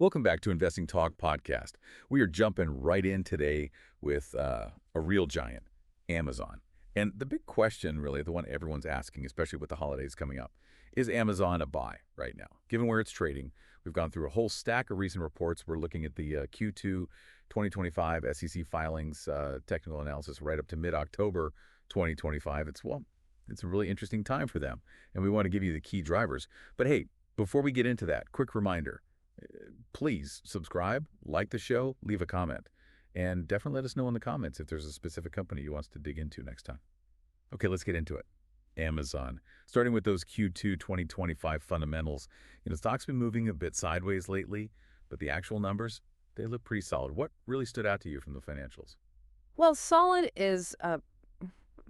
Welcome back to Investing Talk podcast. We are jumping right in today with a real giant, Amazon. And the big question, really, the one everyone's asking, especially with the holidays coming up, is Amazon a buy right now? Given where it's trading, we've gone through a whole stack of recent reports. We're looking at the Q2 2025 SEC filings, technical analysis right up to mid-October 2025. It's a really interesting time for them, and we want to give you the key drivers. But hey, before we get into that, quick reminder. Please subscribe, like the show, leave a comment, and definitely let us know in the comments if there's a specific company you want us to dig into next time. Okay, let's get into it. Amazon. Starting with those Q2 2025 fundamentals. Stock's been moving a bit sideways lately, but the actual numbers, they look pretty solid. What really stood out to you from the financials? Well, solid is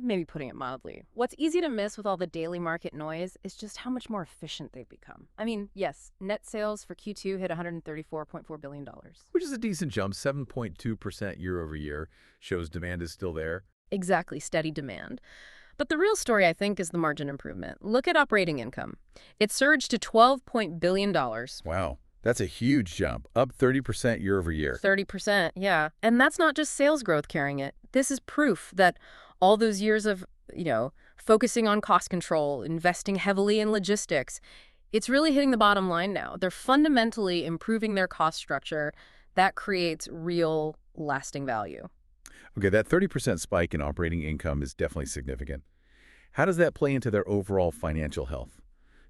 maybe putting it mildly. What's easy to miss with all the daily market noise is just how much more efficient they've become. I mean, yes, net sales for Q2 hit $134.4 billion. Which is a decent jump, 7.2% year over year. Shows demand is still there. Exactly, steady demand. But the real story, I think, is the margin improvement. Look at operating income. It surged to $12 billion. Wow. That's a huge jump, up 30% year over year. 30%, yeah. And that's not just sales growth carrying it. This is proof that all those years of, focusing on cost control, investing heavily in logistics, it's really hitting the bottom line now. They're fundamentally improving their cost structure. That creates real, lasting value. Okay, that 30% spike in operating income is definitely significant. How does that play into their overall financial health?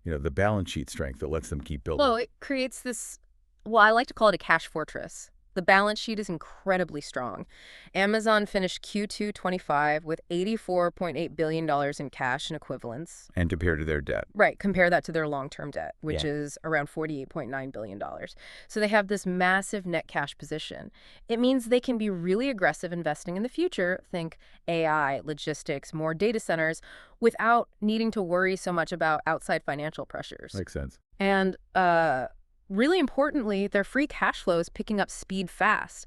The balance sheet strength that lets them keep building. Well, it creates this, I like to call it a cash fortress. The balance sheet is incredibly strong. Amazon finished Q2 25 with $84.8 billion in cash and equivalents. And compared to their debt. Right, compare that to their long-term debt, which is around $48.9 billion. So they have this massive net cash position. It means they can be really aggressive investing in the future, think AI, logistics, more data centers, without needing to worry so much about outside financial pressures. Makes sense. And really importantly, their free cash flow is picking up speed fast.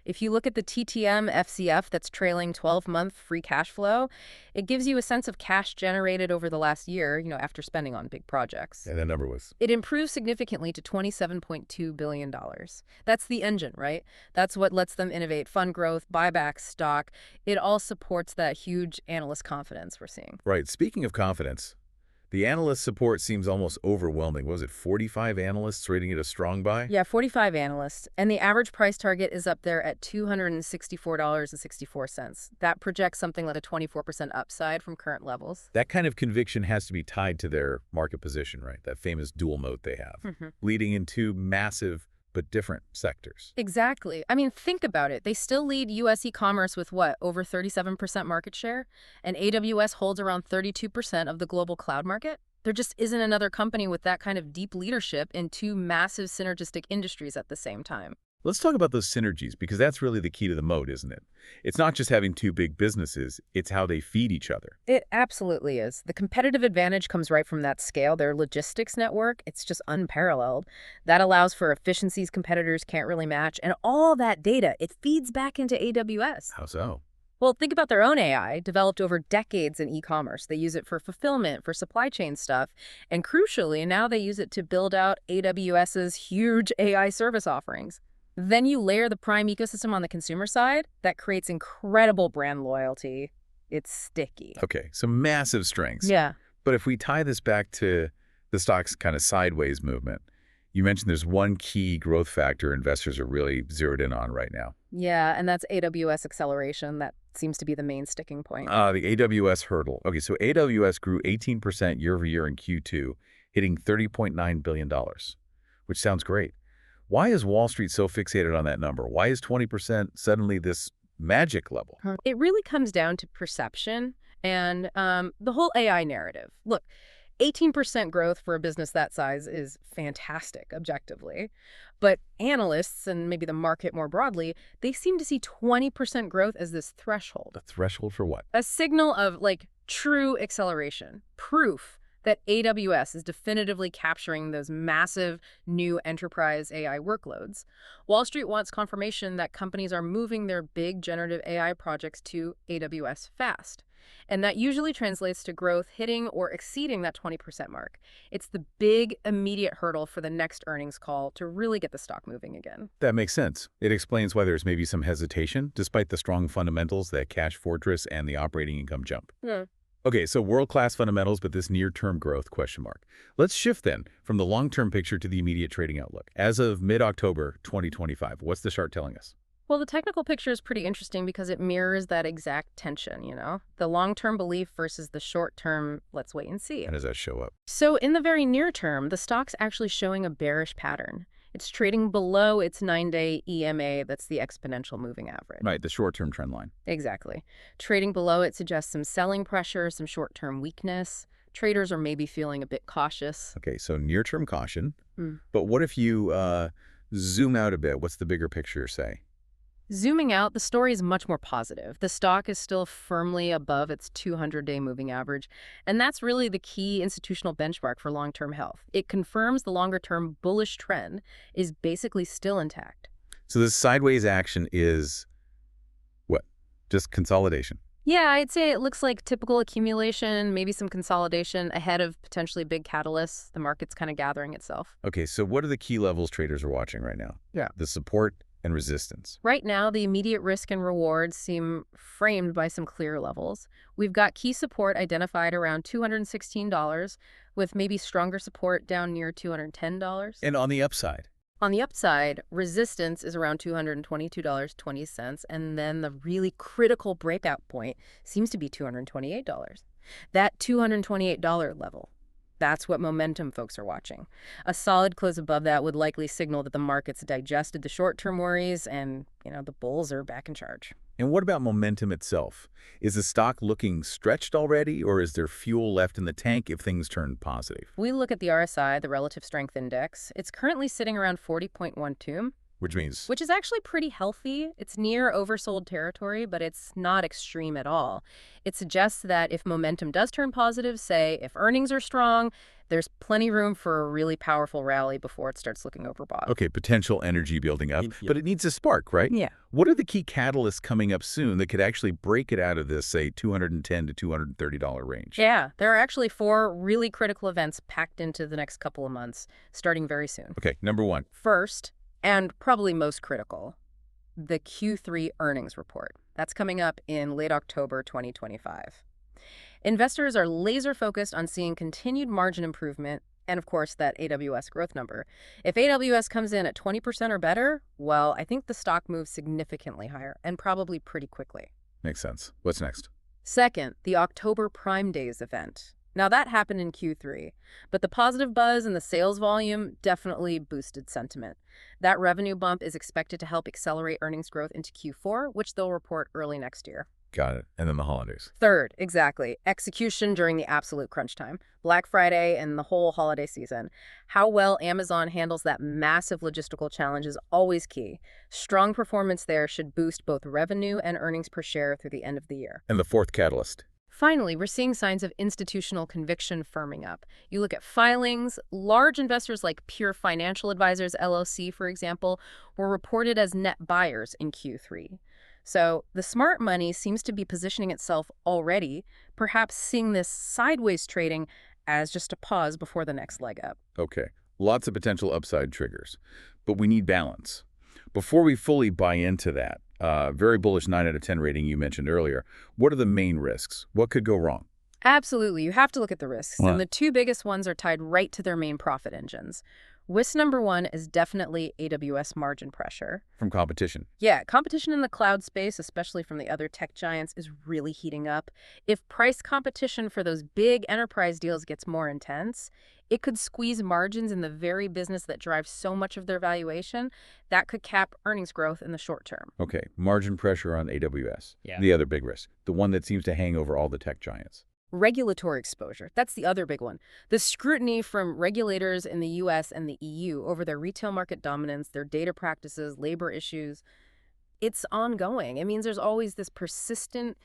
If you look at the TTM FCF, that's trailing 12-month free cash flow, it gives you a sense of cash generated over the last year, after spending on big projects. And that number was? It improved significantly to $27.2 billion. That's the engine, right? That's what lets them innovate, fund growth, buy back stock. It all supports that huge analyst confidence we're seeing. Right. Speaking of confidence, the analyst support seems almost overwhelming. Was it 45 analysts rating it a strong buy? Yeah, 45 analysts. And the average price target is up there at $264.64. That projects something like a 24% upside from current levels. That kind of conviction has to be tied to their market position, right? That famous dual moat they have, leading into massive but different sectors. Exactly. I mean, think about it. They still lead U.S. e-commerce with over 37% market share, and AWS holds around 32% of the global cloud market. There just isn't another company with that kind of deep leadership in two massive synergistic industries at the same time. Let's talk about those synergies, because that's really the key to the moat, isn't it? It's not just having two big businesses, it's how they feed each other. It absolutely is. The competitive advantage comes right from that scale. Their logistics network, it's just unparalleled. That allows for efficiencies competitors can't really match. And all that data, it feeds back into AWS. How so? Well, think about their own AI, developed over decades in e-commerce. They use it for fulfillment, for supply chain stuff, and crucially, now they use it to build out AWS's huge AI service offerings. Then you layer the Prime ecosystem on the consumer side. That creates incredible brand loyalty. It's sticky. Okay, so massive strengths. Yeah. But if we tie this back to the stock's kind of sideways movement, you mentioned there's one key growth factor investors are really zeroed in on right now. Yeah, and that's AWS acceleration. That seems to be the main sticking point. The AWS hurdle. Okay, so AWS grew 18% year over year in Q2, hitting $30.9 billion, which sounds great. Why is Wall Street so fixated on that number? Why is 20% suddenly this magic level? It really comes down to perception and the whole AI narrative. Look, 18% growth for a business that size is fantastic, objectively. But analysts, and maybe the market more broadly, they seem to see 20% growth as this threshold. The threshold for what? A signal of, true acceleration, proof that AWS is definitively capturing those massive new enterprise AI workloads. Wall Street wants confirmation that companies are moving their big generative AI projects to AWS fast. And that usually translates to growth hitting or exceeding that 20% mark. It's the big, immediate hurdle for the next earnings call to really get the stock moving again. That makes sense. It explains why there's maybe some hesitation, despite the strong fundamentals, that cash fortress and the operating income jump. Hmm. Okay, so world-class fundamentals, but this near-term growth, question mark. Let's shift then from the long-term picture to the immediate trading outlook. As of mid-October 2025, what's the chart telling us? Well, the technical picture is pretty interesting because it mirrors that exact tension, the long-term belief versus the short-term, let's wait and see. How does that show up? So in the very near term, the stock's actually showing a bearish pattern. It's trading below its 9-day EMA, that's the exponential moving average. Right, the short-term trend line. Exactly. Trading below it suggests some selling pressure, some short-term weakness. Traders are maybe feeling a bit cautious. Okay, so near-term caution. Hmm. But what if you zoom out a bit? What's the bigger picture say? Zooming out, the story is much more positive. The stock is still firmly above its 200-day moving average, and that's really the key institutional benchmark for long-term health. It confirms the longer-term bullish trend is basically still intact. So this sideways action is what? Just consolidation? Yeah, I'd say it looks like typical accumulation, maybe some consolidation ahead of potentially big catalysts. The market's kind of gathering itself. Okay, so what are the key levels traders are watching right now? Yeah. The support and resistance. Right now, the immediate risk and rewards seem framed by some clear levels. We've got key support identified around $216, with maybe stronger support down near $210. And on the upside? On the upside, resistance is around $222.20, and then the really critical breakout point seems to be $228. That $228 level. That's what momentum folks are watching. A solid close above that would likely signal that the market's digested the short-term worries and, the bulls are back in charge. And what about momentum itself? Is the stock looking stretched already, or is there fuel left in the tank if things turn positive? We look at the RSI, the Relative Strength Index. It's currently sitting around 40.12. Which is actually pretty healthy. It's near oversold territory, but it's not extreme at all. It suggests that if momentum does turn positive, say if earnings are strong, there's plenty room for a really powerful rally before it starts looking overbought. Okay, potential energy building up, but it needs a spark, right? Yeah. What are the key catalysts coming up soon that could actually break it out of this, say, $210 to $230 range? Yeah, there are actually 4 really critical events packed into the next couple of months, starting very soon. Okay, number 1. First, and probably most critical, the Q3 earnings report. That's coming up in late October 2025. Investors are laser-focused on seeing continued margin improvement and, of course, that AWS growth number. If AWS comes in at 20% or better, well, I think the stock moves significantly higher and probably pretty quickly. Makes sense. What's next? Second, the October Prime Days event. Now, that happened in Q3, but the positive buzz and the sales volume definitely boosted sentiment. That revenue bump is expected to help accelerate earnings growth into Q4, which they'll report early next year. Got it. And then the holidays. Third, exactly, execution during the absolute crunch time, Black Friday and the whole holiday season. How well Amazon handles that massive logistical challenge is always key. Strong performance there should boost both revenue and earnings per share through the end of the year. And the fourth catalyst. Finally, we're seeing signs of institutional conviction firming up. You look at filings, large investors like Pure Financial Advisors LLC, for example, were reported as net buyers in Q3. So the smart money seems to be positioning itself already, perhaps seeing this sideways trading as just a pause before the next leg up. Okay, lots of potential upside triggers, but we need balance. Before we fully buy into that, very bullish 9 out of 10 rating you mentioned earlier, what are the main risks? What could go wrong? Absolutely. You have to look at the risks. What? And the 2 biggest ones are tied right to their main profit engines. Risk number 1 is definitely AWS margin pressure. From competition. Yeah, competition in the cloud space, especially from the other tech giants, is really heating up. If price competition for those big enterprise deals gets more intense, it could squeeze margins in the very business that drives so much of their valuation. That could cap earnings growth in the short term. Okay, margin pressure on AWS. Yeah. The other big risk, the one that seems to hang over all the tech giants. Regulatory exposure. That's the other big one. The scrutiny from regulators in the U.S. and the EU over their retail market dominance, their data practices, labor issues, it's ongoing. It means there's always this persistent,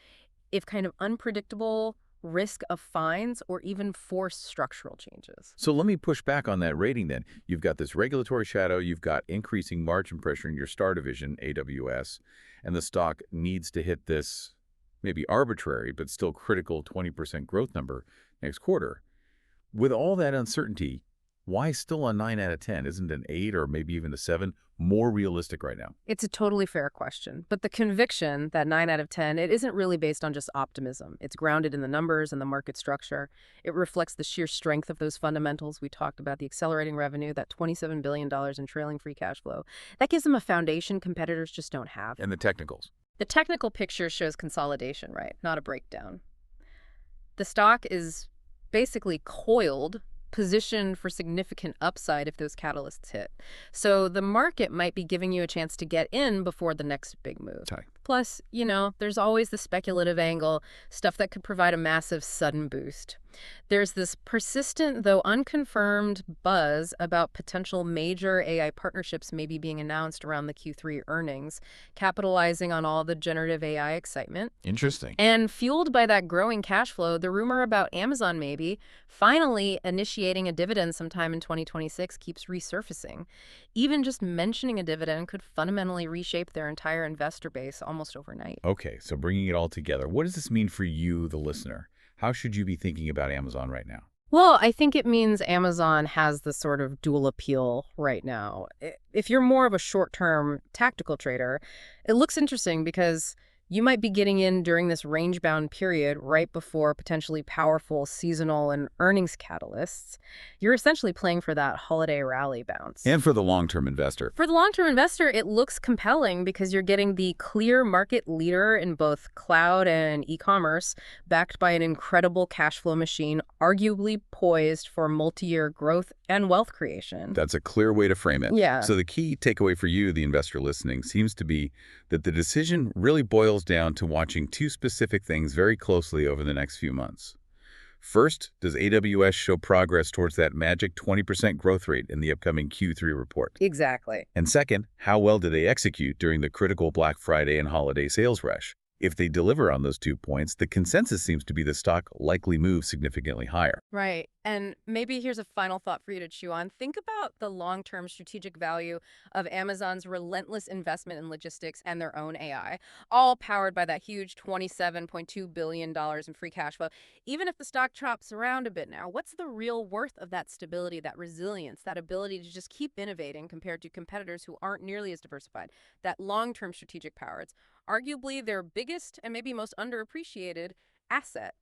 if kind of unpredictable, risk of fines or even forced structural changes. So let me push back on that rating then. You've got this regulatory shadow, you've got increasing margin pressure in your star division, AWS, and the stock needs to hit this maybe arbitrary, but still critical 20% growth number next quarter. With all that uncertainty, why still a 9 out of 10? Isn't an 8 or maybe even a 7 more realistic right now? It's a totally fair question, but the conviction that 9 out of 10, it isn't really based on just optimism. It's grounded in the numbers and the market structure. It reflects the sheer strength of those fundamentals we talked about, the accelerating revenue, that $27 billion in trailing free cash flow. That gives them a foundation competitors just don't have. And the technicals. The technical picture shows consolidation, right? Not a breakdown. The stock is basically coiled, positioned for significant upside if those catalysts hit. So the market might be giving you a chance to get in before the next big move. Okay. Plus, there's always the speculative angle, stuff that could provide a massive sudden boost. There's this persistent, though unconfirmed, buzz about potential major AI partnerships maybe being announced around the Q3 earnings, capitalizing on all the generative AI excitement. Interesting. And fueled by that growing cash flow, the rumor about Amazon maybe finally initiating a dividend sometime in 2026 keeps resurfacing. Even just mentioning a dividend could fundamentally reshape their entire investor base almost overnight. Okay, so bringing it all together, what does this mean for you, the listener? How should you be thinking about Amazon right now? Well, I think it means Amazon has the sort of dual appeal right now. If you're more of a short-term tactical trader, it looks interesting because you might be getting in during this range-bound period right before potentially powerful seasonal and earnings catalysts. You're essentially playing for that holiday rally bounce. And for the long-term investor. For the long-term investor, it looks compelling because you're getting the clear market leader in both cloud and e-commerce, backed by an incredible cash flow machine, arguably poised for multi-year growth and wealth creation. That's a clear way to frame it. Yeah. So the key takeaway for you, the investor listening, seems to be that the decision really boils down to watching two specific things very closely over the next few months. First, does AWS show progress towards that magic 20% growth rate in the upcoming Q3 report? Exactly. And second, how well do they execute during the critical Black Friday and holiday sales rush? If they deliver on those 2 points, the consensus seems to be the stock likely moves significantly higher. Right. And maybe here's a final thought for you to chew on. Think about the long-term strategic value of Amazon's relentless investment in logistics and their own AI, all powered by that huge $27.2 billion in free cash flow. Even if the stock chops around a bit now, what's the real worth of that stability, that resilience, that ability to just keep innovating compared to competitors who aren't nearly as diversified? That long-term strategic power. It's arguably their biggest and maybe most underappreciated asset.